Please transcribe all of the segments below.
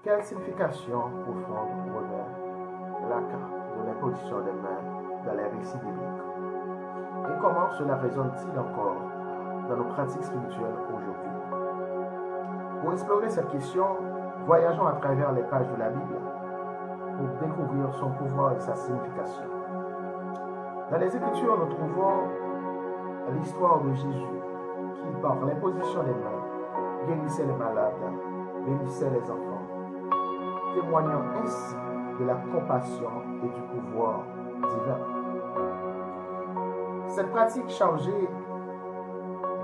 quelle signification profonde revêt l'acte de l'imposition des mains dans les récits bibliques? Et comment cela résonne-t-il encore dans nos pratiques spirituelles aujourd'hui? Pour explorer cette question, voyageons à travers les pages de la Bible pour découvrir son pouvoir et sa signification. Dans les Écritures, nous trouvons l'histoire de Jésus qui, par l'imposition des mains, guérissait les malades, bénissait les enfants, témoignant ainsi de la compassion et du pouvoir divin. Cette pratique chargée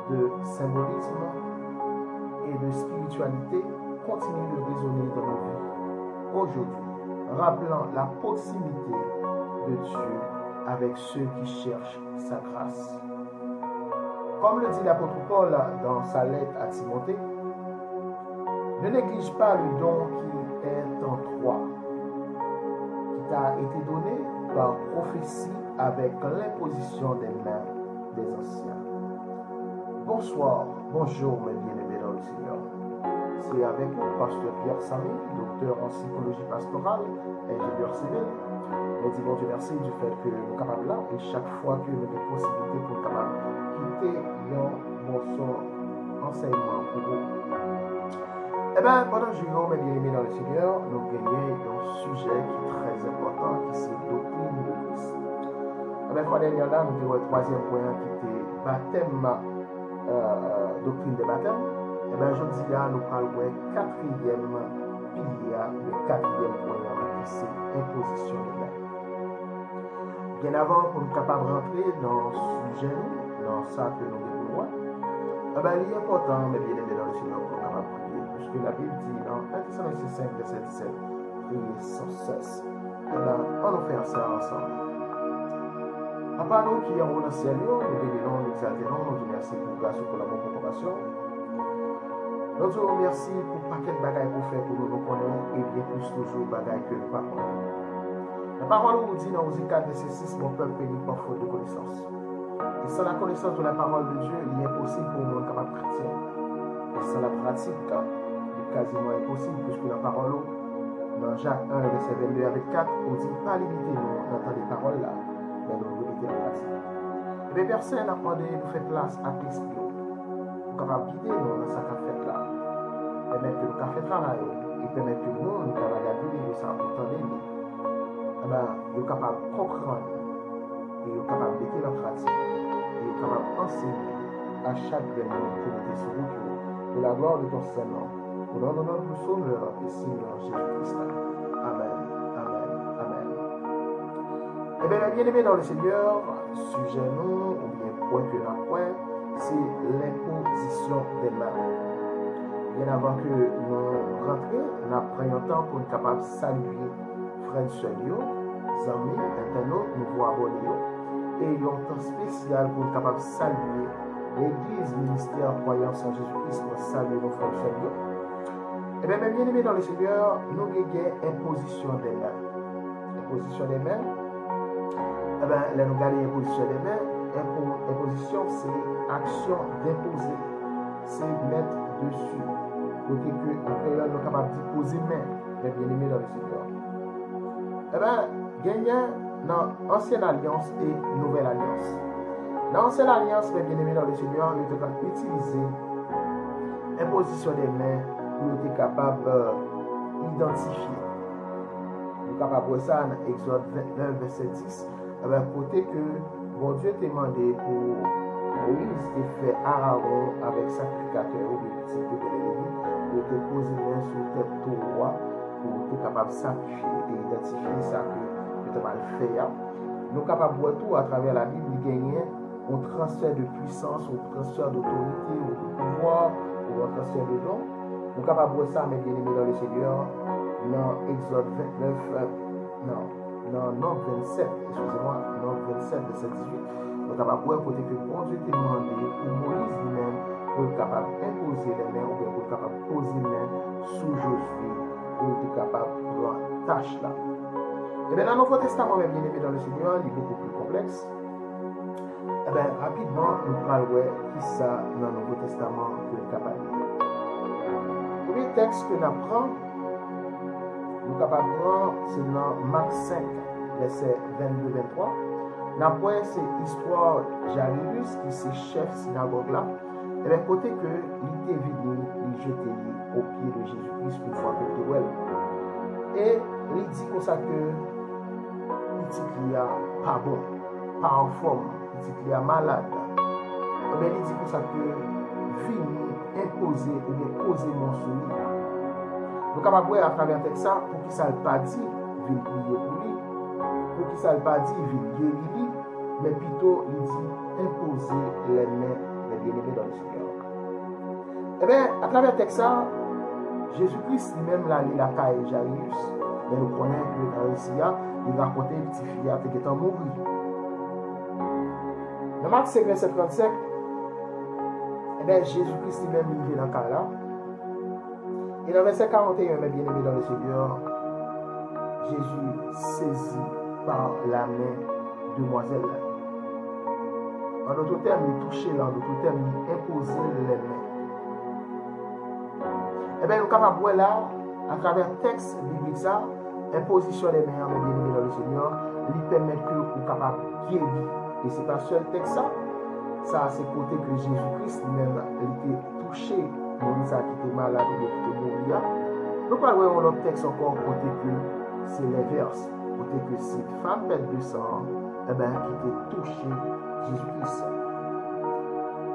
de symbolisme et de spiritualité continue de résonner dans nos vies aujourd'hui, rappelant la proximité de Dieu avec ceux qui cherchent sa grâce. Comme le dit l'apôtre Paul dans sa lettre à Timothée, ne néglige pas le don qui est en toi, qui t'a été donné par prophétie avec l'imposition des mains des anciens. Bonsoir, bonjour mes bien-aimés dans le Seigneur. C'est avec vous, pasteur Pierre Samy, docteur en psychologie pastorale, ingénieur civil. Nous disons Dieu merci du fait que nous sommes capables là, et chaque fois que nous avons possibilité pour nous capables quitter un morceau enseignement pour vous. Eh bien, pendant que je mes bien-aimés dans le Seigneur, nous gagnons un sujet qui est très important, qui est doctrine de Christ. Eh bien, fois dernière là, nous avons le troisième point qui était baptême, doctrine de baptême. Eh bien, je dis là, nous parlons du quatrième pilier, le quatrième point qui c'est imposition de main. Bien avant, pour nous capables de rentrer dans ce sujet, dans ça que nous devons, eh bien, il est important, mais bien aimé dans le Seigneur, pour nous capables de prier. Puisque la Bible dit dans 1 Thessaloniciens 5, verset 17, priez sans cesse. Eh bien, on va faire ça ensemble. Papa, nous qui sommes dans le ciel, nous bénissons, nous exaltons, nous disons merci pour grâce, pour l'amour, pour compassion. Nous te remercions pour le paquet de bagailles pour faire pour nous, nous connaissons et bien plus toujours bagailles que nous ne connaissons. La parole nous dit dans Osée 4, verset 6, mon peuple périt par faute de connaissance. Et sans la connaissance de la parole de Dieu, il est impossible pour nous capable chrétien. Et sans la pratique, il est quasiment impossible, puisque la parole, dans Jacques 1, verset 22 avec 4, on dit pas limiter nous d'entendre les paroles là, mais nous répéter la pratique. Et bien, personne n'a demandé de faire place à l'esprit. Nous capable guider nous dans sa fait là. Permettre que le café travaille et permettre que nous, nous capables de vivre ça pour temps donné. Eh bien, nous sommes capables de comprendre et nous sommes capables de mettre la pratique et nous sommes capables d'enseigner à chaque réunion pour mettre sur route pour la gloire de ton Saint-Nom, pour l'honneur de Sauveur et Seigneur Jésus-Christ. Amen, amen, amen. Eh bien, bien-aimés dans le Seigneur, sujet nous, ou bien point que l'on point, c'est l'imposition des mains. Bien avant que nous rentrions, nous prenons un temps pour être capables de saluer frères et sœurs, amis, internautes, nouveaux abonnés, et un temps spécial pour être capables de saluer l'Église, ministère, croyance en Jésus-Christ, pour saluer nos frères et sœurs. Et bien, bien aimés dans le Seigneur, nous avons imposition des mains. Imposition des mains, eh bien, là, nous avons imposition des mains. Imposition, c'est action d'imposer, c'est mettre dessus. Côté que en période nous sommes capables de poser main, les bien-aimés dans le Seigneur. Eh bien, gagnant dans l'ancienne alliance et nouvelle alliance. Dans l'ancienne alliance, les bien-aimés dans le Seigneur, nous sommes capables d'utiliser imposition des mains pour être capables d'identifier. Nous sommes capables de ça dans Exode 29, verset 10. Eh bien, côté que bon Dieu t'a demandé pour Moïse de faire Aaron avec sacrificateur ou des petits peu de l'église. Pour te poser main sur tête tout roi, pour être capable de sacrifier et identifier ça que tu as mal fait. Nous sommes capables de voir tout à travers la Bible, gagner un transfert de puissance, un transfert d'autorité, ou de pouvoir, ou un transfert de don. Nous sommes capables de voir ça, mais bien aimé dans le Seigneur, dans Exode 29, non 27, excusez-moi, non 27, verset 18. Nous sommes capables de voir côté que bon Dieu t'a demandé pour Moïse lui-même, pour être capable d'imposer les mains ou bien pour être capable de poser les mains sous Josué pour être capable de prendre tâche là. Et bien dans le Nouveau Testament, bien aimé dans le Seigneur, il est beaucoup plus complexe. Et bien rapidement, nous parlons qui ça dans le Nouveau Testament que nous sommes capables de lire. Le premier texte que nous apprenons, nous capables c'est dans Marc 5, verset 22-23. Après, c'est l'histoire Jairus qui c'est chef synagogue là. Et bien, côté que il était venu, il jetait au pied de Jésus-Christ une fois que tu vois. Et il dit comme ça que petit qui a pas bon, pas en forme, petit qui a malade. Et bien, il dit comme ça que vini imposer ou bien poser mon soumis. Nous sommes capables à travers le texte pour qui ça ne pas dit, vient prier pour lui, pour qui ça ne pas dit, vient guérir, mais plutôt il dit imposer les mains des bien-aimés dans le Seigneur. Eh bien, à travers le texte, Jésus-Christ lui-même l'a la caille Jairus, mais nous connaissons que dans le Seigneur, il racontait une petite fille qui était mort. Dans Marc 5, verset 35, eh bien, Jésus-Christ lui-même il vient dans le cas là. Et dans le verset 41, mes bien-aimés dans le Seigneur, Jésus saisi par la main de demoiselle. En d'autres termes, il touchait là, en d'autres termes, il imposait les mains. Eh bien, nous sommes capables de voir là, à travers le texte biblique, ça, imposition des mains, mes bien-aimés dans le Seigneur, lui permet que nous sommes capables de guérir. Et ce n'est pas seul texte, ça c'est côté que Jésus-Christ lui-même était touché. Nous ça qui était malade ou qui était mourir. Nous parlons de notre texte encore côté que c'est l'inverse. Côté que cette femme pète de sang, eh bien, qui était touché Jésus-Christ.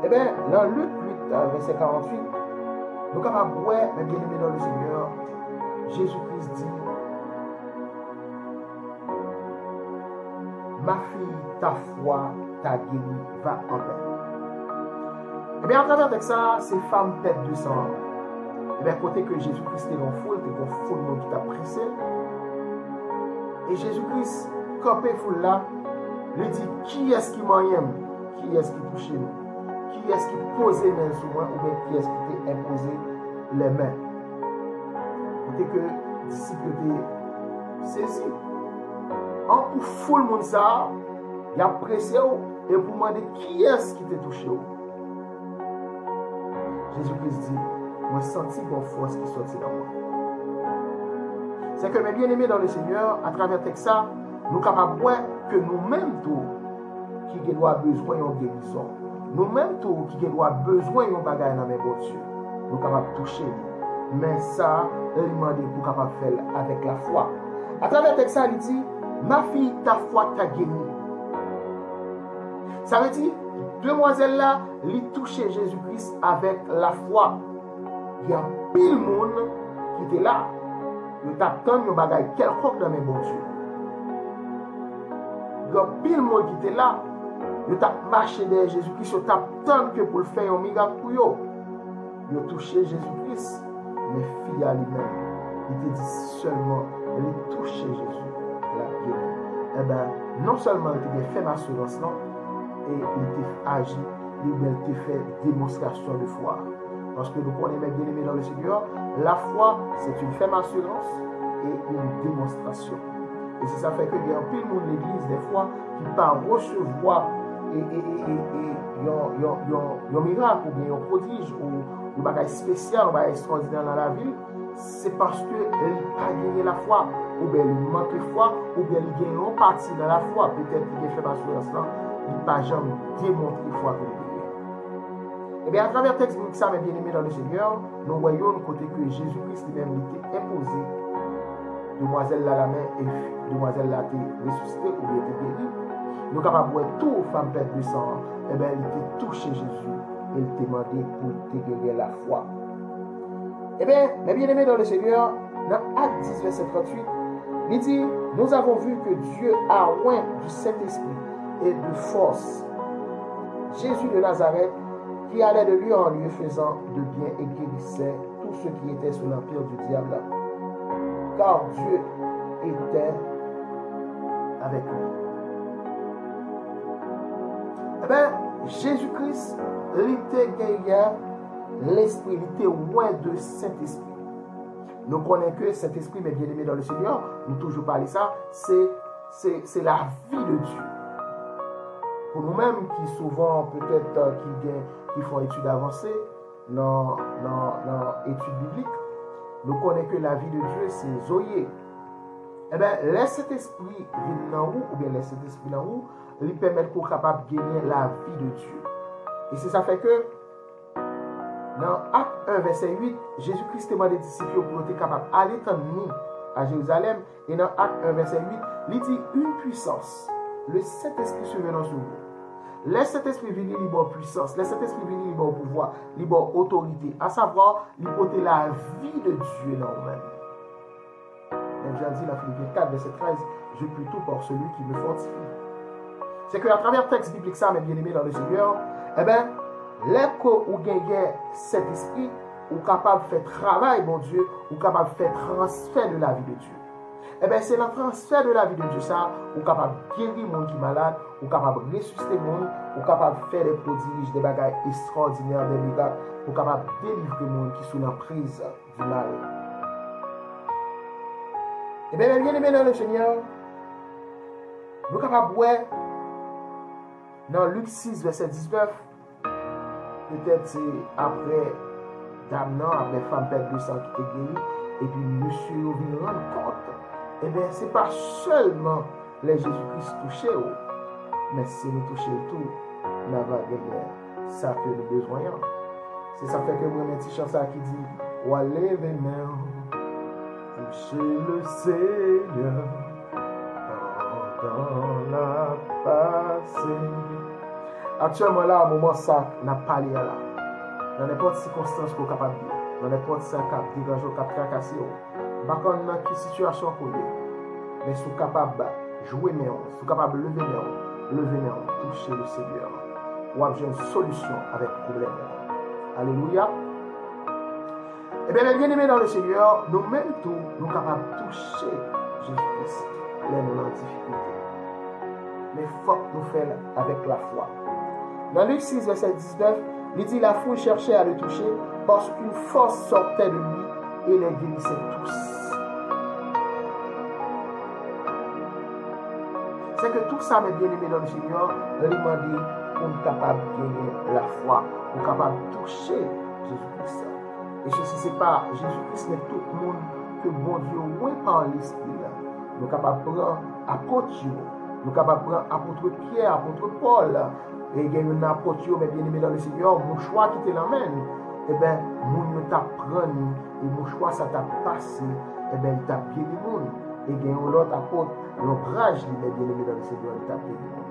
Eh bien, dans Luc 8, verset 48, nous sommes capables de voir, mais bien aimé dans le Seigneur, Jésus-Christ dit, ma fille, ta foi t'a guéri, va en paix. Eh bien, à travers ça, ces femmes pètent de sang. Eh bien, côté que Jésus-Christ est dans foule, c'est une foule qui t'a pressé. Et Jésus-Christ, campé foule là, lui dit, qui est-ce qui m'aime? Qui est-ce qui touche nous? Qui est-ce qui pose les mains sur moi? Ou bien qui est-ce qui t'a imposé les mains? Côté que les disciples étaient saisis. En pour foule monde ça, il a pressé et pour demander qui est-ce qui t'a touché? Jésus-Christ dit, moi senti mon force qui sortit dans moi. C'est que mes bien-aimés dans le Seigneur, à travers ça, nous sommes capables de voir que nous-mêmes tous qui avons besoin de guérison, nous-mêmes tous qui avons besoin de bagaille dans mes bon Dieu, nous sommes capables de toucher. Mais ça, il demande pour capable faire avec la foi. À travers ça, il dit, ma fille, ta foi t'a guéri. Ça veut dire, demoiselle là, lui toucher Jésus-Christ avec la foi. Il y a pile monde qui était là. Il t'attend un bagage quelconque dans mes bons Dieu. Il y a pile monde qui était là. Il t'a marché derrière Jésus-Christ. Il t'attend que pour le faire un miracle pour eux. Il a touché Jésus-Christ. Mais fille à lui-même, il te dit seulement, il toucher Jésus. La guéri. Eh bien, non seulement il a fait ma assurance, non, et il t'a agi, il t'a fait démonstration de foi. Parce que nous connaissons bien aimés dans le Seigneur, la foi, c'est une ferme assurance et une démonstration. Et c'est ça fait que il y a un peu de l'église, des fois, qui part recevoir un miracle, ou bien un prodige, ou un bagage spécial, un bagage extraordinaire dans la vie, c'est parce qu'il n'a pas gagné la foi, ou bien il manque de foi, ou bien il gagne une partie dans la foi. Peut-être qu'il a fait assurance là, il n'a pas jamais démontré la foi que il a. Et bien, à travers le texte biblique, ça, mes bien-aimés dans le Seigneur, nous voyons le côté que Jésus-Christ lui-même était imposé. Demoiselle là la main et demoiselle là était ressuscitée ou bien était guérie. Nous sommes capables de voir tout femme perte de sang. Et bien, il était touché Jésus. Il était demandé pour te guérir la foi. Eh bien, mes bien-aimés dans le Seigneur, dans Acte 10, verset 38, il dit, nous avons vu que Dieu a oint du Saint-Esprit et de force Jésus de Nazareth, qui allait de lieu en lieu faisant de bien et guérissait tous ceux qui étaient sous l'empire du diable. Car Dieu était avec lui. Eh bien, Jésus-Christ, il était guéri, l'Esprit, il était loin de Saint-Esprit. Nous connaissons que Saint-Esprit, mais bien aimé dans le Seigneur, nous toujours parlé ça, c'est la vie de Dieu. Pour nous-mêmes qui souvent peut-être qui font études avancées dans études bibliques, nous connaissons que la vie de Dieu c'est Zoé. eh bien, laisse cet esprit venir dans vous, ou bien laisse cet esprit dans vous, lui permettre qu'on soit capable de gagner la vie de Dieu. Et c'est ça fait que, dans Acte 1, verset 8, Jésus-Christ demande des disciples pour être capable d'aller nous à Jérusalem. Et dans Acte 1, verset 8, il dit une puissance. Le Saint-Esprit se venant sur vous. Laisse cet esprit venir libre puissance. Laisse cet esprit venir libre pouvoir, libre autorité. À savoir, libérer la vie de Dieu dans vous-même. Même j'ai dit dans Philippiens 4, verset 13, je puis tout par celui qui me fortifie. C'est qu'à travers le texte biblique, ça, mes bien-aimés dans le Seigneur, eh bien, l'écho ou gagnez cet esprit, ou capable de faire travail, mon Dieu, ou capable de faire transfert de la vie de Dieu. Eh bien, c'est le transfert de la vie de Dieu, ça, ou capable de guérir les gens qui sont malades, ou capable de ressusciter les gens, ou capable de faire des prodiges, des bagages extraordinaires, des miracles, ou capable de délivrer les gens qui sont en prise du mal. Eh bien, bien aimé dans le Seigneur, nous sommes capables de voir dans Luc 6, verset 19, peut-être c'est après Damnan, après femme perte de sang qui était guérie, et puis monsieur vient rendre compte. Eh bien, ce n'est pas seulement les Jésus-Christ touchés, mais si nous touchons tout, nous avons gagné ça que nous besoin. C'est ça fait que moi, mes petits chansons qui dit, ou allez les mains, toucher le Seigneur, dans la passée. Actuellement, là, au moment ça, on a parlé là. Dans n'importe quelle circonstance qu'on est capable de dire, dans n'importe quel cas, déranger ou tracasser, par contre, dans quelle situation qu'on est, mais si capable de jouer, si capable de lever, toucher le Seigneur, ou avoir une solution avec le problème. Alléluia. Eh bien, les bien-aimés dans le Seigneur, nous-mêmes tous, nous sommes capables de toucher Jésus-Christ, les moments de difficulté. Mais il faut que nous fassions avec la foi. Dans Luc 6, verset 19, il dit la foule cherchait à le toucher parce qu'une force sortait de lui et les guérissait tous. C'est que tout ça, mes bien-aimés dans le Seigneur, nous demandons pour être capable de gagner la foi, pour être capable de toucher Jésus-Christ. Et ceci, ce n'est pas Jésus-Christ, mais tout le monde que bon Dieu, loin par l'Esprit. Nous sommes capables de prendre apôtre, nous sommes capables de prendre apôtre Pierre, apôtre Paul. Et il y a un apôtre, mes bien-aimés dans le Seigneur, mon choix qui te l'emmène. Eh bien, mon t'a pris, et mon choix, ça t'a passé. Eh bien, il t'a bien le monde. Et il y a un autre apôtre, l'ombrage, mes bien-aimés dans le Seigneur, il t'a bien le monde.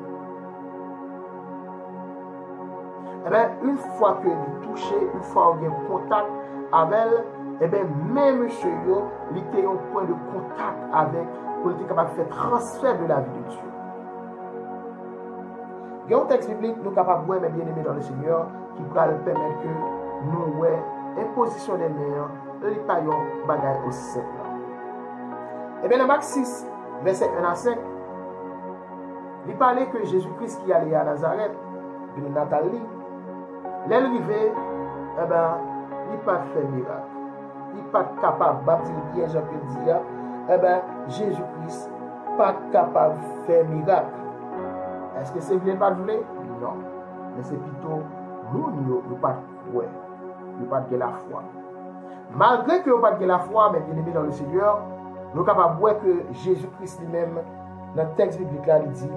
Eh bien, une fois que vous touchez, une fois que vous avez contact avec elle, eh bien, même monsieur, il était un point de contact avec, pour être capable de faire transfert de la vie de Dieu. Il y a un texte biblique, nous sommes capables de voir, mes bien-aimés dans le Seigneur, qui pourra le permettre que nous, imposition des mains, nous ne pas un bagage aussi simple. Eh bien, dans Marc 6, verset 1 à 5, il parlait que Jésus-Christ qui allait à Nazareth, de Nathalie, l'arrivée, eh bien, il n'a pas fait miracle. Il n'est pas capable, baptiser bien Jean-Pierre dire, eh bien, Jésus-Christ n'est pas capable de faire miracle. Est-ce que c'est vrai pas vrai? Non. Mais c'est plutôt nous, nous pas de nous pas de la foi. Malgré que nous pas de la foi, mais bien aimé dans le Seigneur, nous sommes capables de voir que Jésus-Christ lui-même, dans le texte biblique là, il dit,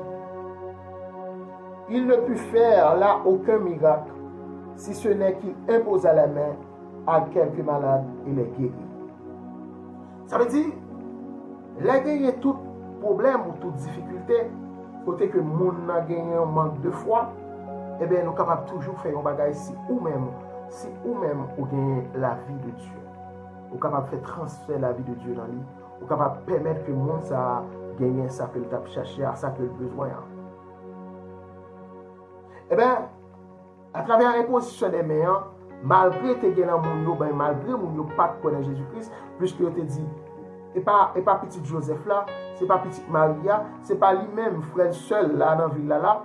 il ne put faire là aucun miracle, si ce n'est qu'il imposa la main à quelques malades et les guérit. Ça veut dire, les guérir tout problème ou toute difficulté, côté que moun a gagné un manque de foi, eh bien, nous sommes capables toujours de faire un bagage si ou même ou gagnez la vie de Dieu. Nous sommes capables de faire transférer la vie de Dieu dans lui. Nous sommes capables de permettre que le monde ça gagne ça que le cherché, à ça que le besoin. Eh bien, à travers l'imposition des mains, malgré que tu as malgré que pas de connaître Jésus-Christ, puisque tu te dit, et pas petit Joseph là, c'est pas petit Maria, c'est pas lui-même frère seul là dans la ville là.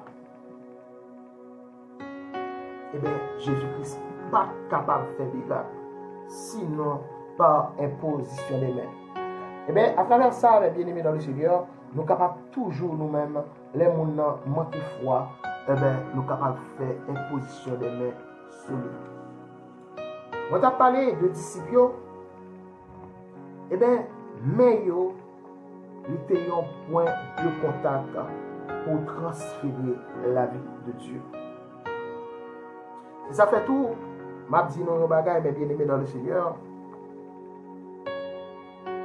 Eh bien, Jésus-Christ n'est pas capable de faire miracle, sinon par imposition des mains. Eh bien, à travers ça, les bien-aimés dans le Seigneur, nous sommes capables toujours nous-mêmes, les gens manquent foi, eh bien, nous sommes capables de faire imposition des mains sur lui. On a parlé de disciples, eh bien, mais il était un point de contact pour transférer la vie de Dieu. Si ça fait tout, m'a dit non bagay, mais bien aimé dans le Seigneur.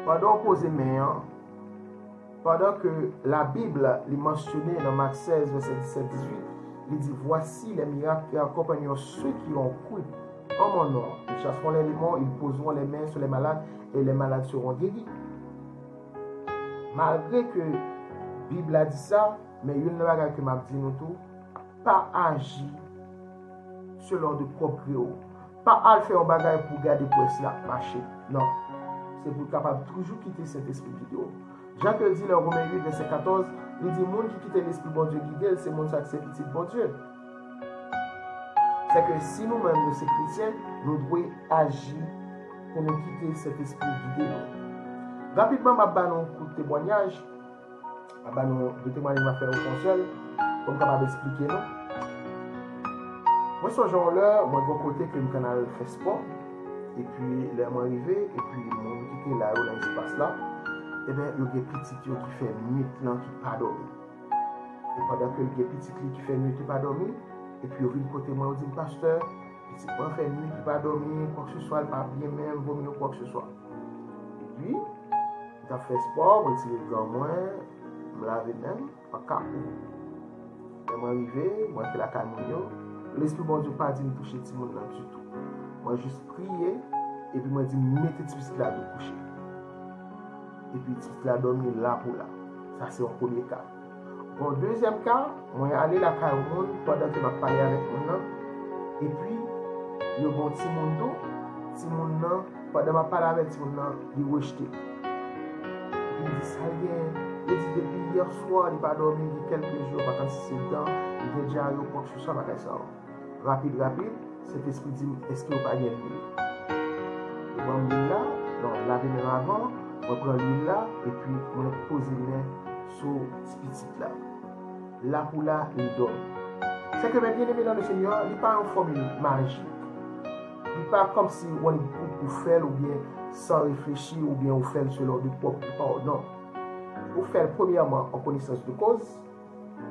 Pendant qu'on pose main, pendant que la Bible est mentionnée dans Marc 16, verset 17-18, il dit voici les miracles qui accompagneront ceux qui ont cru en mon nom. Ils chasseront les démons, ils poseront les mains sur les malades et les malades seront guéris. Malgré que la Bible a dit ça, mais il y a une bagage que m'a dit nous tout, pas agir selon de propre créo. Pas à faire un bagage pour garder pour cela marcher. Non. C'est pour capable toujours quitter cet esprit vidéo. Jacques dit dans Romains 8, verset 14, il dit monde qui quitte l'esprit bon Dieu guidé, c'est monde qui accepte petit bon Dieu. C'est que si nous-mêmes, nous sommes chrétiens, nous devons agir pour nous quitter cet esprit guidé. Rapidement, je vais vous coup de témoignage. Je vais vous de témoignage à faire au conseil, comme capable d'expliquer nous. Moi, ce jour-là, moi, de mon côté, que le canal fait sport. Et puis, là, je suis arrivé, et puis, je suis là, dans l'espace là. Et bien, il y a des petits qui fait nuit, qui ne pas dormir. Et pendant que les petits qui fait nuit, qui ne pas dormir, et puis, il y a côté moi, il dit, pasteur, petit point fait nuit, qui ne pas dormir, quoi que ce soit, il ne pas bien même, vomir, quoi que ce soit. Et puis, il a fait sport, je suis le gant moins, je me laver même, en cap. Et moi, arrivé, moi, je fais la camouille. L'esprit bon Dieu pas dit de toucher tout le monde du tout. Moi, juste prié, et puis moi, dit, mettez tout ce là de coucher. Et puis, tout ce là dormi là pour là. Ça, c'est un premier cas. Bon, deuxième cas, moi, je suis allé là à monde pendant que je parlais avec mon et puis, il y a un petit monde, pendant que je parlais avec petit monde, il est rejeté. Et puis, il dit, ça vient. Il dit, depuis hier soir, il n'a pas dormi, il dit quelques jours, parce que c'est dedans, il vient déjà à quoi que ce soit, pas ça. Rapide, cet esprit dit, est-ce qu'il n'y a pas bien l'huile? Je prends l'huile là, non, laver mes mains avant, je prends l'huile là, et puis je pose les mains sur ce petit là. Là pour là, il dort. C'est que mes bien-aimés dans le Seigneur, il n'est pas une formule magique. Il n'est pas comme si on est pour faire, ou bien sans réfléchir, ou bien on fait selon de propre parole. Non. Vous faites premièrement en connaissance de cause,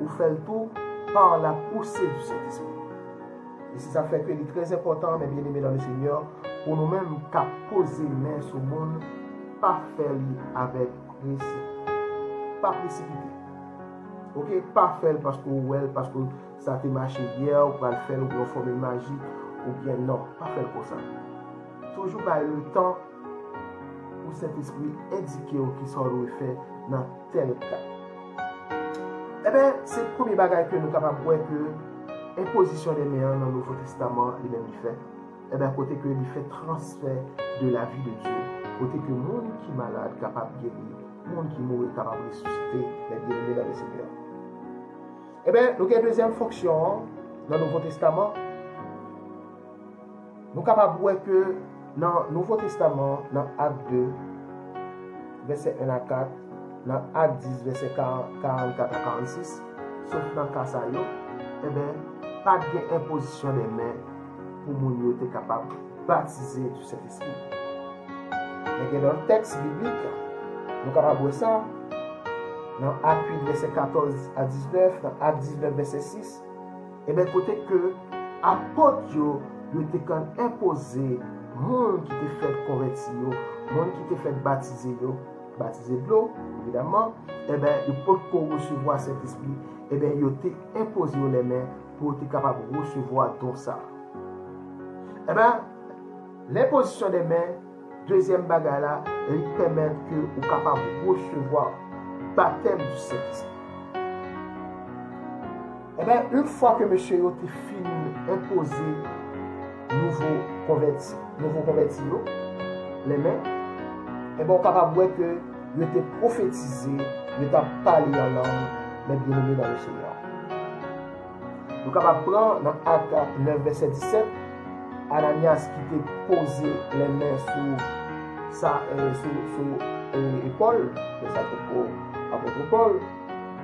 vous faites tout par la poussée du Saint-Esprit. Et si ça fait que c'est très important, mes bien-aimés dans le Seigneur, pour nous-mêmes qu'à poser main sur le monde, pas faire avec pas précipiter. Ok, pas faire parce que ça a marché hier, ou pas le faire ou bien formule magique, ou bien non, pas faire pour ça. Toujours par le temps pour cet esprit indiqué qui sont fait dans tel cas. Eh bien, c'est le premier bagage que nous sommes capables de voir que l'imposition des mains dans le Nouveau Testament, les mêmes fait. Eh bien, côté que il fait transfert de la vie de Dieu, côté que le monde qui est malade, capable de guérir, le monde qui mourut, capable de ressusciter, les bien-aimés dans le Seigneur. Eh bien, nous avons une deuxième fonction dans le Nouveau Testament. Nous sommes capables de voir que dans le Nouveau Testament, dans Acte 2, verset 1 à 4, dans Acte 10, verset 44 à 46, sauf dans le cas ça, eh bien, pas d'imposition des mains pour nous être capable de baptiser du Saint-Esprit. Mais dans le texte biblique, nous sommes capables de voir ça. Dans Acte 8, verset 14 à 19, dans Acte 19, verset 6, et bien, côté que apôtre, il était imposé, monde qui était fait convertir, monde qui était fait baptiser de l'eau, évidemment, et bien, il peut recevoir cet esprit, et bien, il était imposé les mains pour être capable de recevoir tout ça. Et bien, l'imposition des mains, deuxième bagarre là, elle permet que vous soyez capable de recevoir baptême du Saint-Esprit. Et bien, une fois que monsieur a fini d'imposer nouveau converti, les mains, et bien, on est capable de voir que il était prophétisé, il était parlé en langue, mais bien aimé dans le Seigneur. Nous sommes capables de prendre dans Acte 9, verset 17, Ananias qui était posé les mains sur Paul, l'apôtre Paul,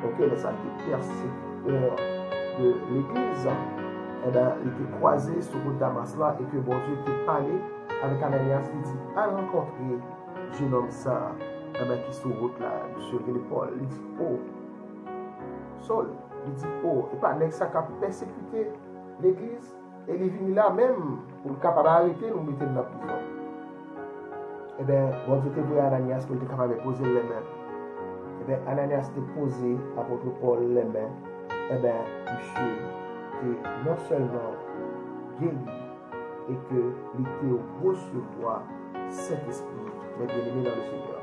ok, les persécuteurs de l'église, et bien, il était croisé sur le Damas là, et que bon Dieu était parlé avec Ananias, il dit, à rencontrer jeune homme ça, qui sur route là, monsieur Paul, il dit, oh, Saul, il dit, oh, et pas nèg ça qui a persécuté l'église, et il est venu là même pour le capable d'arrêter, nous mettre dans la prison. Eh bien, bon Dieu te voulu Ananias pour être capable de poser les mains. Eh bien, Ananias te posé l'apôtre Paul les mains. Eh bien, monsieur, que non seulement guéri, et que il te recevoir cet esprit, mais bien aimé dans le Seigneur.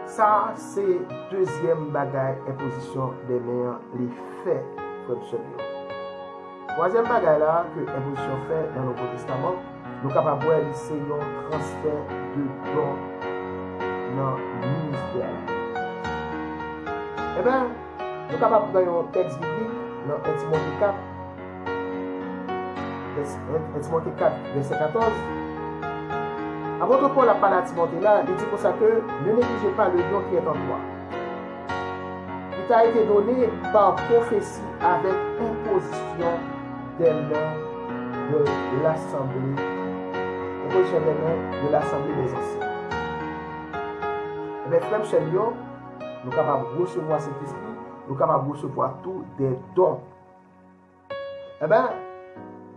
Ça, c'est deuxième bagaille, imposition des mains, les faits, frère Seigneur. Troisième bagaille là, que imposition fait dans le Nouveau Testament, nous sommes capables de voir un transfert de dons dans le ministère. Eh bien, nous sommes capables de voir un texte biblique dans 1 Timothée 4, 1 Timothée 4, verset 14. Apôtre Paul a parlé à Timothée là, il dit pour ça que ne négligez pas le don qui est en toi. Il t'a été donné par prophétie avec imposition des mains de l'assemblée. Imposition des mains de l'assemblée des anciens. Mais frère Chelio, nous sommes capables de recevoir cet esprit, nous sommes capables de recevoir tous des dons. Eh bien,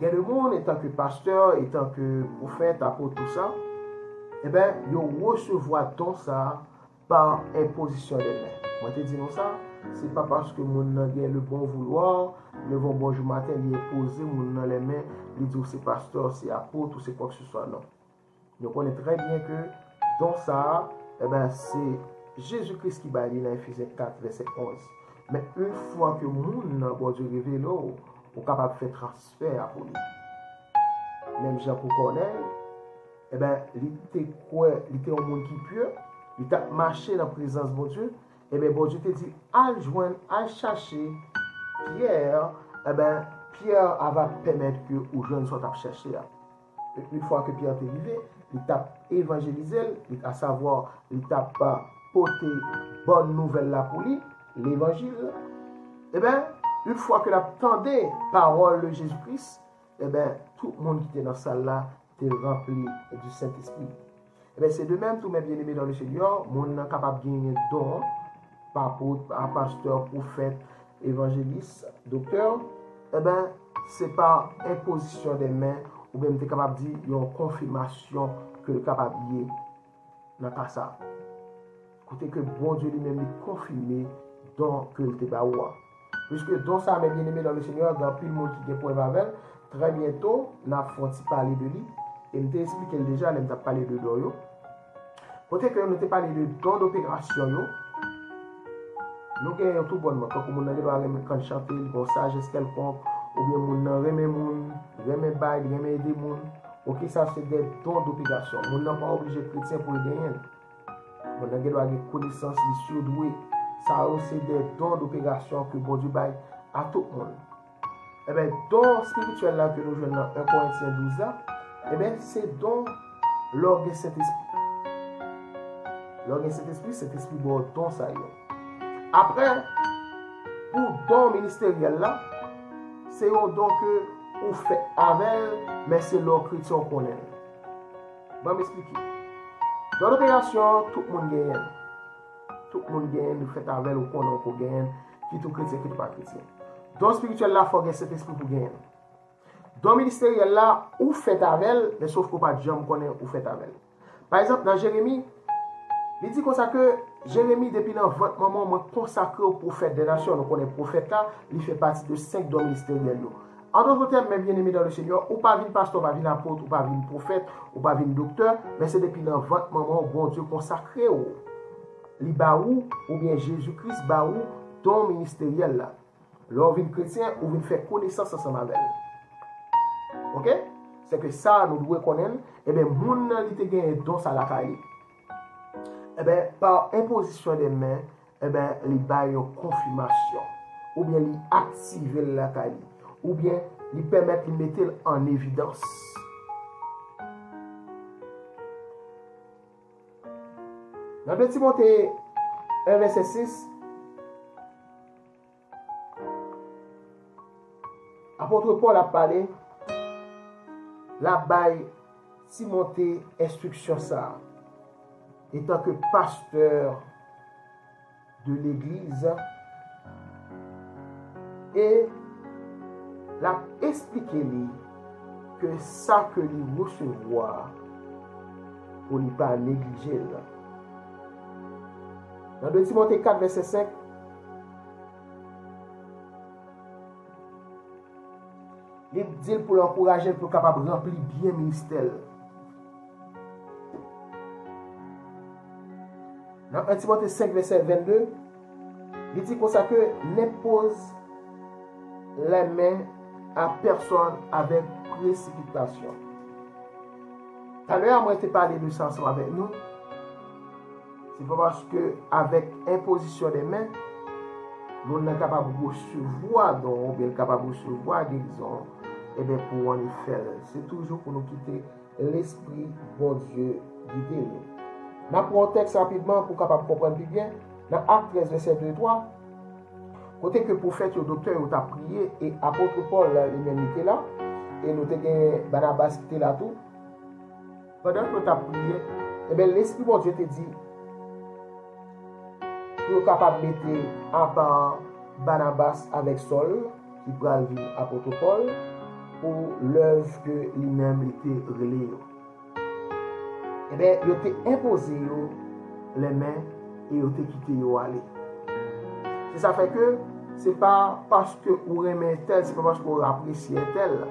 il y a le monde, étant que pasteur, étant que prophète, apôtre, tout ça, eh bien, ils recevoir don ça par imposition des mains. Moi, je te dis non ça, c'est pas parce que mon a le bon vouloir, le bon bonjour matin, il est posé, mon dans les mains, il dit c'est pasteur, c'est apôtre, ou c'est quoi que ce soit, non. Nous connaissons très bien que dans ça, eh ben, c'est Jésus-Christ qui va dire dans Ephésiens 4, verset 11. Mais une fois que mon bon Dieu révèle, on est capable de faire transfert pour lui. Même Jean pour Corneille, eh ben, il était un monde qui pur, il a marché dans la présence de bon Dieu, eh bien, bon Dieu te dit, à joindre, à chercher Pierre, eh ben, Pierre va permettre que les jeunes soient à chercher. Une fois que Pierre est arrivé, il t'a évangélisé, à savoir, il t'a porté bonne nouvelle là pour lui, l'évangile. Eh bien, une fois que l'attendait parole de Jésus-Christ, eh bien, tout le monde qui était dans la salle là, était rempli du Saint-Esprit. Eh bien, c'est de même, tous mes bien-aimés dans le Seigneur, mon est capable de gagner don, par pasteur, prophète, évangéliste, docteur, eh bien, c'est par imposition des mains, ou bien tu es capable de dire, il y a une confirmation que le capable de dans ta ça. Écoutez que bon Dieu lui-même est confirmé dans que le te puisque dans ça, mes bien-aimés dans le Seigneur, dans tout le monde qui est pour Emmanuel, très bientôt, nous avons parlé de lui, et nous t'ai expliqué déjà, nous avons parlé de don. Côté que nous t'ai parlé de don d'opération, nous avons tout bonnement, quand nous avons chanté, nous sagesse quelconque, ou bien nous avons bail, nous avons aidé moun. Ok, ça c'est des dons d'opération. Nous n'avons pas obligé de chrétien pour aider. Nous avons des connaissances, des surdoués. Ça c'est des dons d'opération que bon Dieu baille à tout le monde. Eh bien, don spirituel là que nous jouons dans 1 Corinthiens 12 là, eh bien, c'est don l'orgue Saint-Esprit. L'orgue Saint-Esprit, cet esprit bon don ça y est. Après, pour don ministériel là, c'est un don que vous faites avec, mais c'est leur chrétien qu'on aime. Je vais m'expliquer. Dans l'opération, tout le monde gagne. Tout le monde gagne, nous faisons avec, ou qu'on gagne, qui est chrétien, qui n'est pas chrétien. Dans le spirituel là, il faut gagner cet esprit pour gagner. Dans le ministériel là, vous faites avec, mais sauf que pas de gens connaissent ou faites avec. Par exemple, dans Jérémie, il dit comme ça que Jérémie, depuis votre moment, moi consacré au prophète des nations. Donc, on est prophète là, il fait partie de 5 dons ministériels. En d'autres termes, mes bien-aimés dans le Seigneur, ou pas venir pasteur, ou pas venir apôtre, ou pas venir prophète, ou pas venir docteur, mais c'est depuis votre moment, bon Dieu consacré au Libaou, ou bien Jésus-Christ, Baou, don ministériel là. Lors d'une chrétien, ou vient faire connaissance ensemble avec elle. Ok? C'est que ça, nous devons connaître, et bien, moun li te gagne don ça la caille. Eh bien, par imposition des mains, eh bien, les bail une confirmation, ou bien les activer la caille, ou bien les permettre de mettre en évidence. Dans 2 Timothée 1, verset 6, apôtre Paul a parlé, la baille Timothée instruction ça. en tant que pasteur de l'Église, et l'a expliqué que ça que lui recevoir pour ne pas négliger. Dans 2 Timothée 4, verset 5, il dit pour l'encourager, pour capable de remplir bien le ministère. Dans 1 Timothée 5, verset 22, il dit comme ça que n'impose les mains à personne avec précipitation. Tout à l'heure, moi, je t'ai parlé de ça ensemble avec nous. C'est pas parce que, avec imposition des mains, nous sommes capables de recevoir, donc, ou bien capable de recevoir guérison, et bien pour en faire. C'est toujours pour nous quitter l'esprit, bon Dieu, guider nous. Je prends un texte rapidement pour capable comprendre plus bien. Dans Acte 13, verset 2 et 3, côté que prophète et docteur ont prié, et apôtre Paul lui-même était là, et nous avons Barnabas qui était là tout. Pendant que nous avons prié, et bien l'esprit bon Dieu te dit, pour être capable de mettre en part Barnabas avec Saul, qui pourra vivre apôtre Paul, pour l'œuvre que lui-même était relayé. Et bien, il a imposé les mains et il a quitté aller. C'est ça fait que c'est pas parce que vous aimez tel, c'est pas parce que vous appréciez tel,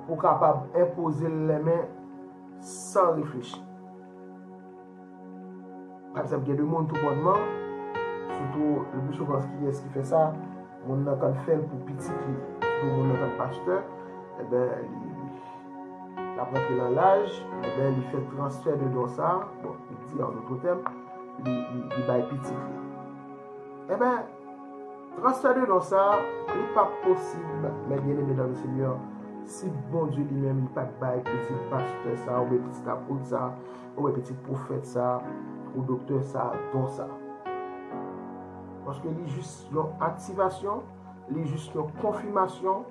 pour capable d'imposer les mains sans réfléchir. Par exemple, il y a des gens tout bonnement, surtout le plus souvent qui est-ce qui fait ça, on a quand fait pour petit, surtout on a quand pasteur, et bien, il apprend dans l'âge, et bien, il fait transfert de don ça, bon, il dit en d'autres termes, il va petit. Eh bien, transfert de don ça, il n'est pas possible, mais bien aimé dans le Seigneur, si bon Dieu lui-même, il n'est pas de petit pasteur ça, ou petit apôtre ça, ou petit prophète ça, ou docteur ça, don ça. Parce que les juste une activation, les juste une confirmation,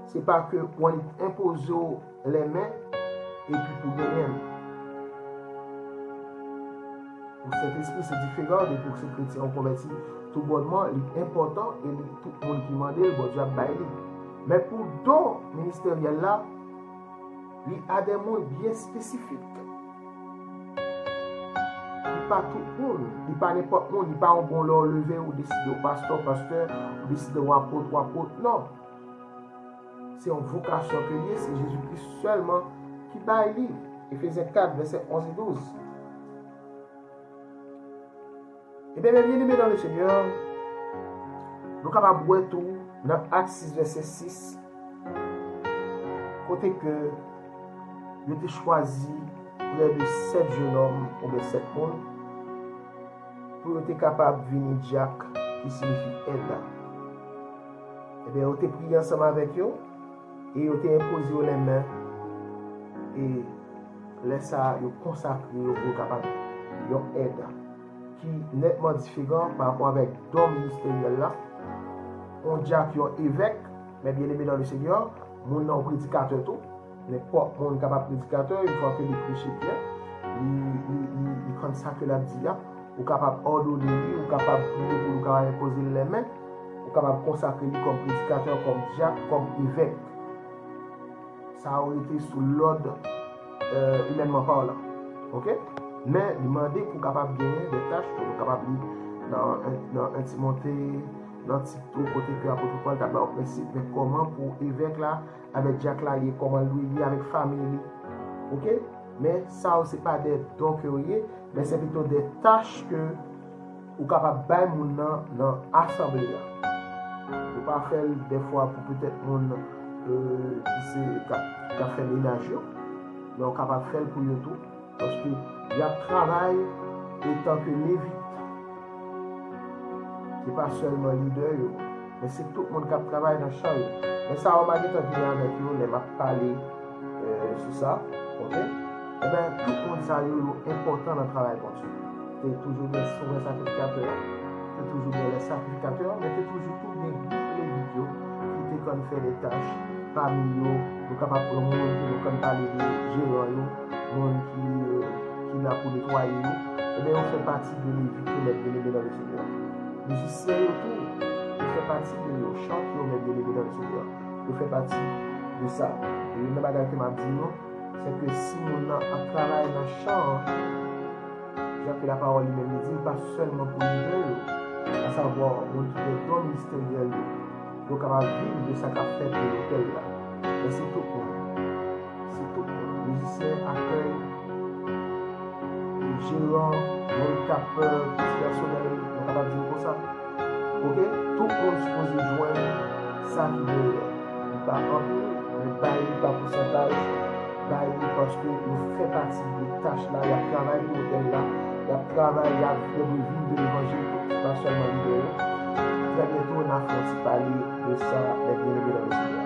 c'est pas que on impose les mains et puis pour gagner. Pour cet esprit, c'est différent de pour ces chrétiens convertis. Tout bonnement, l'important et tout le monde qui demande, le bon Dieu a baillé. Mais pour don ministériel là, il y a des mots bien spécifiques. Pas tout le monde, il pas n'importe monde, il pas un bon leur lever ou décider au pasteur, ou décider au apôtre, non. C'est une vocation que liée, c'est Jésus-Christ seulement qui baille. Éphésiens 4, verset 11 et 12. Et bien, bien aimé dans le Seigneur, nous sommes capables de voir tout dans Acte 6, verset 6. Côté que il a été choisi près de 7 jeunes hommes, ou bien 7 hommes, pour être capable de venir Jack, qui signifie aide. Et bien, on a prié ensemble avec eux, et on a imposé les mains, et laissé ça, ils consacré pour capable de aide, qui est nettement différent par rapport avec don ministériel là. On dit qu'il y a un évêque, mais bien aimé dans le Seigneur, mon prédicateur tout, n'importe mon capable prédicateur, une fois que les prêcher bien, il consacre la dia. Ou capable ordonner, ou capable prier pour nous capable imposer les mains, ou capable consacrer comme prédicateur, comme diacre, comme évêque. Ça aurait été sous l'ordre humainement parlant. Ok? Mais demander pour capable gagner des tâches, pour capable dans Timothée, dans Tito, côté que l'apôtre Paul d'abord au principe, mais comment pour évêque là, avec diacre là, comment lui avec famille. Ok? Mais ça aussi pas des dons que vous avez, mais c'est plutôt des tâches que vous êtes capable de faire dans l'assemblée. Vous ne pas faire des fois pour peut-être monde qui a fait ménage, mais vous êtes capable de faire pour eux tout. Parce qu'il y a travail étant que lévite. Ce n'est pas seulement leader, mais c'est tout le monde qui travaille dans chaque. Mais ça, on va venir avec vous, on va parler sur ça. Ok? Eh bien, tout le monde, ça est important dans le travail pour Dieu. Tu es toujours des sacrificateurs, tu es toujours des sacrificateurs, mais tu es toujours tous les vidéos qui te faire des tâches parmi eux, pour capable de monde qui nous parler de gérant, monde qui là pour nettoyer, et bien on fait partie de l'évite qui met bien aimé dans le Seigneur. Musiciens autour, on fait partie de nos chants qui met bien aimé dans le Seigneur. On fait partie de ça. Et le même bagage que m'a dit, c'est que si on a un travail dans le chant, j'ai fait la parole lui-même dit, pas seulement pour lui, à savoir, on qui est dans le ministériel, donc on va vivre de ça qu'a fait de l'hôtel là. Et c'est tout pour nous. C'est tout pour nous. Les musiciens accueillent, les gérants, le capeur, le personnel, on va dire comme ça. Ok? Tout le monde supposé joindre ça qui veut. Pas un peu, mais pas pourcentage, parce que nous fait partie des tâches là, il y a travail de l'hôtel là, il y a travail, il y a de vivre de l'évangile, pas seulement libéré. Très bientôt, on a fait parler de ça, les bien-aimés dans le Seigneur.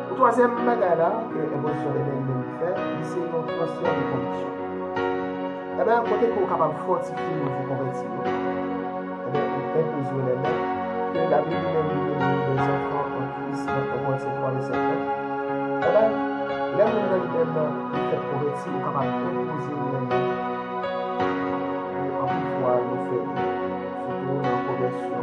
Le troisième bagage là, que l'émotion de l'ennemi fait, c'est notre transfert de conviction. Eh bien, côté qu'on est capable de fortifier nos convertis, eh bien, imposer les mêmes, que la Bible même des enfants en Christ, dans ces trois les secrets. Eh bien, là, nous même fait convertir, nous sommes capables d'imposer les mêmes. En plus, fois, nous faisons, surtout dans la conversion,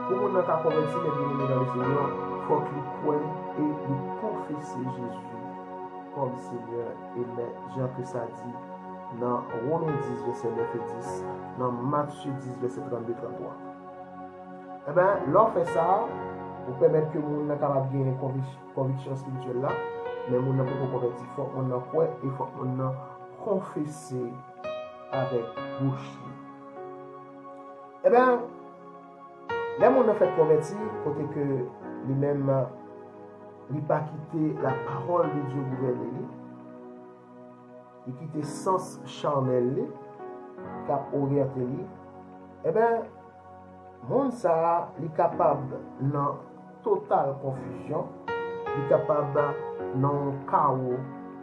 pour nous pas convertir les bien-aimés dans le Seigneur, il faut qu'ils croient et qu'ils confessent Jésus comme Seigneur et Maître. Jean que ça dit dans Romains 10, verset 9 et 10, dans Matthieu 10, verset 32-33. Eh bien, l'on fait ça pour permettre que nous soyons capables de gagner une conviction spirituelle là, mais nous ne pouvons pas convertir. Il faut qu'on en croit et il faut qu'on en confesse avec bouche. Eh bien, là, on a fait convertir, côté que lui-même, il n'a pas quitté la parole de Dieu gouverner, il quitté le sens charnel, cap orienté. Eh bien, monde ça, il est capable dans totale confusion, il est capable dans chaos,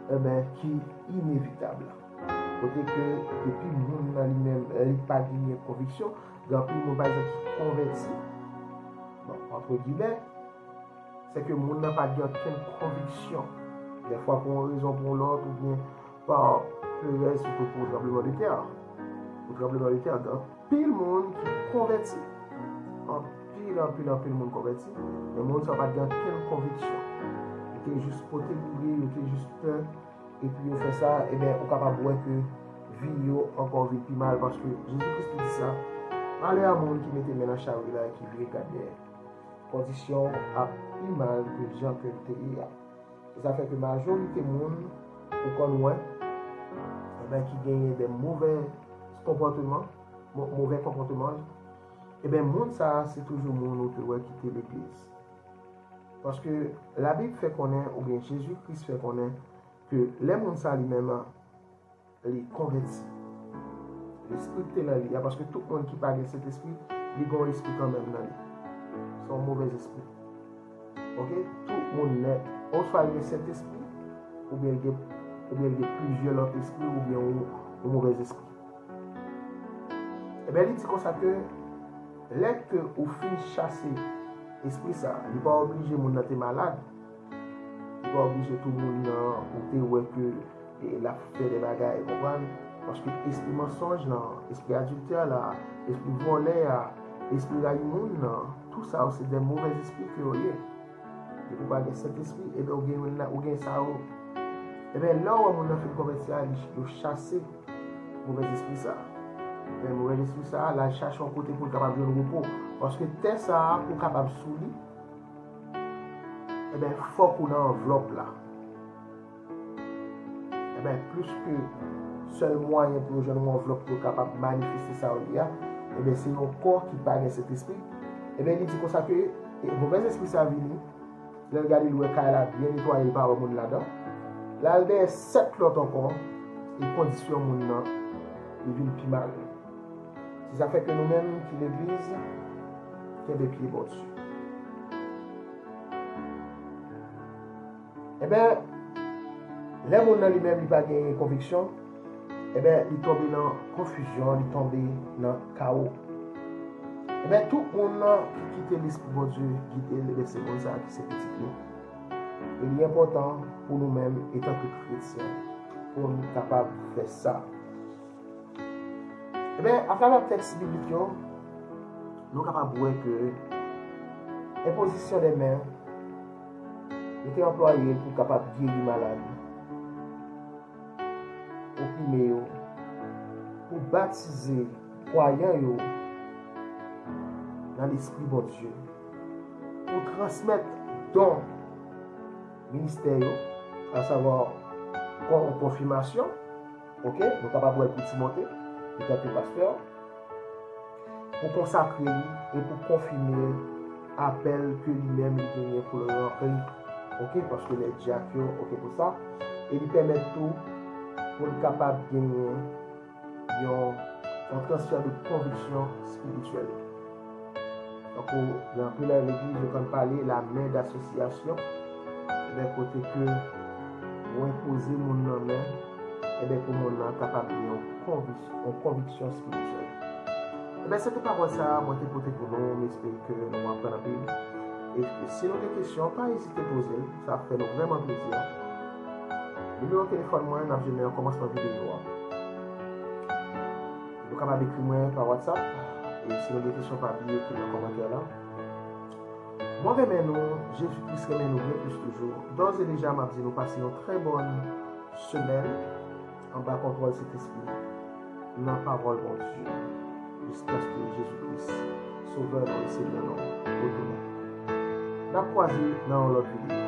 eh bien, qui est inévitable. Côté que depuis le monde lui-même, il n'a pas gagné conviction. Donc, il m'a qui converti, bon, entre guillemets, c'est que le monde n'a pas aucune conviction. Des fois, pour une raison pour l'autre, ou bien par le surtout pour le tremblement de terre. Pour le tremblement de terre, donc, pile monde qui converti. En pile monde converti. Le monde n'a pas aucune conviction. Il était juste poté il était juste et puis on fait ça, et bien, on est capable de voir que vie encore vit plus mal parce que Jésus-Christ dit ça. Allez à monde qui mettait dans la charrue là qui vit regarder conditions à plus mal que les gens que le pays a. Ça fait que la majorité des monde ou qu'on voit qui gagnent des mauvais comportements, et bien monde ça c'est toujours monde qui doit quitter l'église. Parce que la Bible fait connaître, ou bien Jésus-Christ fait connaître que les monde ça lui-même les convertis. L'esprit est là, parce que tout le monde qui parle de cet esprit, il a un esprit quand même là. C'est un mauvais esprit. Ok? Tout le monde est, on soit de cet esprit, ou bien il y a plusieurs autres esprits, ou bien un mauvais esprit. Et bien, il dit comme ça que, dès que vous finissez chasser l'esprit, ça, il n'est pas obligé de être malade. Il n'est pas obligé tout le monde de la fait des bagages, comprendre? Parce que l'esprit mensonge, l'esprit adultère, l'esprit volé, l'esprit raïmoun, tout ça, c'est des mauvais esprits que vous avez. Et vous parlez de cet esprit, et bien vous avez ça. Et bien là où on a fait convertir, il chasser le mauvais esprit ça. Le mauvais esprit ça, là, il cherche un côté pour capable de repos. Parce que tel ça, pour capable de soulir, et bien il faut qu'on ait une enveloppe là. Et bien plus que seul moyen pour jouer une enveloppe pour capable de manifester ça, et bien c'est nos corps qui parle de cet esprit. Et bien il dit comme ça que le mauvais esprit ça vient, là regardez le cas bien nettoyé par le monde là-dedans. Là il y a 7 autres encore, et conditions le monde là, il vient plus mal. C'est ça fait que nous-mêmes qui l'église, qui a des pieds bon dessus. Eh bien, les gens lui-même n'ont pas de conviction, eh bien, il tombe dans la confusion, il tombe dans le chaos. Et bien, tout le monde qui quitte l'Esprit de Dieu, quitte c'est comme ça qui s'est petit peu. Et il est important pour nous-mêmes, étant que chrétiens, pour nous capables de faire ça. Et bien, à travers le texte biblique, nous sommes capables de voir que l'imposition des mains était employée pour capable de guérir les malades, opprimer, pour baptiser les croyants dans l'Esprit de Dieu, pour transmettre dons ministériels, à savoir confirmation, ok, nous sommes capables de voir pour Timothée, le pasteur, pour consacrer et pour confirmer l'appel que lui-même il gagne pour le remplir, ok, parce que les diacres, ok, pour ça, et lui permet tout pour être capable de gagner un transfert de conviction spirituelle. Donc, dans l'église, je peux parler la main d'association, d'un côté que vous imposez mon nom, et bien pour mon nom capable de conviction spirituelle. Et bien cette parole ça, moi je pour nous, j'espère que nous allons apprendre la Bible. Et si vous avez des questions, pas hésiter à poser, ça fait nous vraiment plaisir. Le numéro de téléphone, moi, je vais commencer par vidéo. Vous pouvez m'écrire moi par WhatsApp. Et si vous avez des questions, pas oublier écrire dans le commentaire là. Moi, Jésus-Christ remet nous bien plus toujours. D'ores et déjà, m'a dit nous passer une très bonne semaine en bas contrôle de cet esprit. Dans la parole de Dieu. Jusqu'à ce que Jésus-Christ, Sauveur dans le Seigneur, retourne. La croisée dans l'autre vidéo.